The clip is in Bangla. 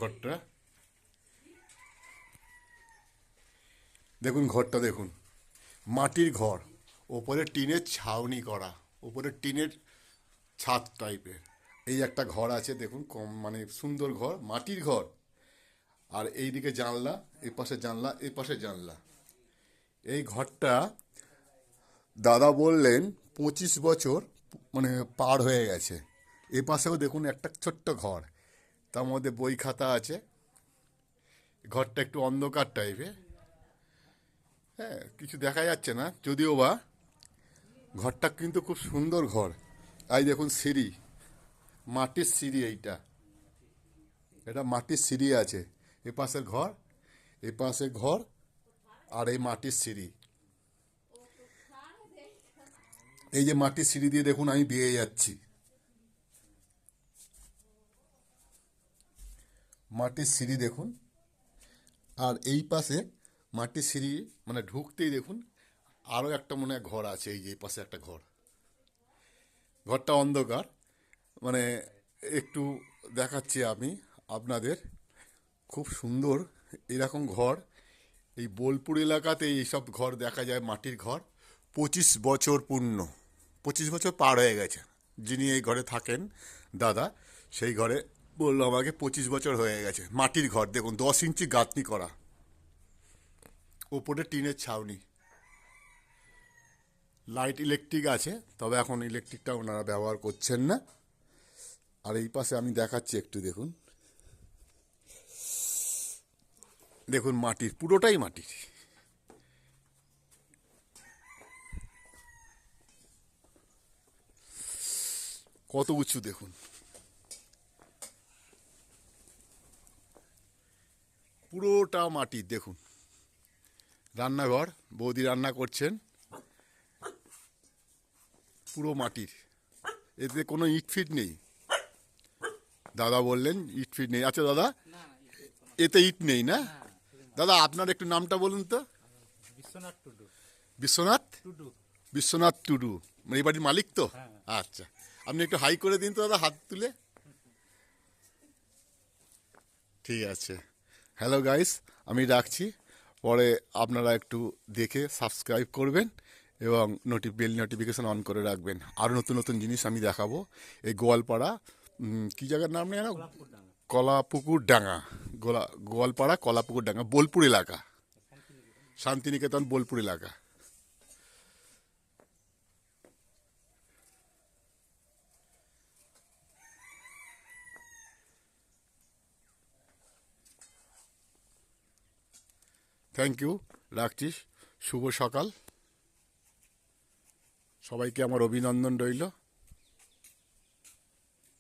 ঘরটা দেখুন, ঘরটা দেখুন, মাটির ঘর, ওপরে টিনের ছাউনি করা, ওপরে টিনের ছাদ টাইপের। এই একটা ঘর আছে দেখুন, কম মানে সুন্দর ঘর, মাটির ঘর। আর এইদিকে জানলা, এই পাশে জানলা, এই পাশে জানলা। এই ঘরটা দাদা বললেন 25 বছর মানে পার হয়ে গেছে। এ পাশেও দেখুন একটা ছোট্ট ঘর, তার মধ্যে বই খাতা আছে। ঘরটা একটু অন্ধকার টাইপের, হ্যাঁ, কিছু দেখা যাচ্ছে না যদিও বা। ঘরটা কিন্তু খুব সুন্দর ঘর। এই দেখুন সিঁড়ি, মাটির সিঁড়ি, এইটা এটা মাটির সিঁড়ি আছে। এ পাশের ঘর, এ পাশে ঘর, আর এই মাটির সিঁড়ি। এই যে মাটির সিঁড়ি দিয়ে দেখুন আমি বেয়ে যাচ্ছি, মাটির সিঁড়ি দেখুন। আর এই পাশে মাটির সিঁড়ি মানে ঢুকতেই দেখুন আরও একটা মনে হয় ঘর আছে। এই যে এই পাশে একটা ঘর, ঘরটা অন্ধকার, মানে একটু দেখাচ্ছি আমি আপনাদের। খুব সুন্দর এরকম ঘর এই বোলপুর এলাকাতে এইসব ঘর দেখা যায়, মাটির ঘর। 25 বছর পূর্ণ, 25 বছর পার হয়ে গেছে। যিনি এই ঘরে থাকেন দাদা, সেই ঘরে বললো আমাকে 25 বছর হয়ে গেছে। মাটির ঘর দেখুন, 10 ইঞ্চি গাঁথনি করা, ওপরে টিনের ছাউনি। লাইট ইলেকট্রিক আছে, তবে এখন ইলেকট্রিকটা ওনারা ব্যবহার করছেন না। আর এই পাশে আমি দেখাচ্ছি একটু দেখুন, দেখুন মাটির, পুরোটাই মাটির। কত উঁচু দেখুন, পুরোটা মাটির দেখুন। রান্নাঘর, বৌদি রান্না করছেন, পুরো মাটির। এতে কোনো ইট ফিট নেই, দাদা বললেন ইট ফিট নেই। আচ্ছা দাদা, এতে ইট নেই না? দাদা আপনার একটু নামটা বলুন তো। বিশ্বনাথ টুডু। বিশ্বনাথ, টুডু। বিশ্বনাথ টুডু, এই বাড়ির মালিক তো? আচ্ছা, আপনি একটু হাই করে দিন তো দাদা, হাত তুলে। ঠিক আছে, হ্যালো গাইস, আমি রাখছি। পরে আপনারা একটু দেখে সাবস্ক্রাইব করবেন এবং বেল নোটিফিকেশন অন করে রাখবেন। আরও নতুন নতুন জিনিস আমি দেখাবো। এই গোয়ালপাড়া, কী জায়গার নাম নেই না, গোলাপপুর ডাঙ্গা। কলাপুকুর ডাঙ্গা, গোয়ালপাড়া কলাপুকুর ডাঙ্গা, বোলপুর এলাকা, শান্তিনিকেতন বোলপুর এলাকা। থ্যাংক ইউ, রাখছি। শুভ সকাল, সবাইকে আমার অভিনন্দন রইল।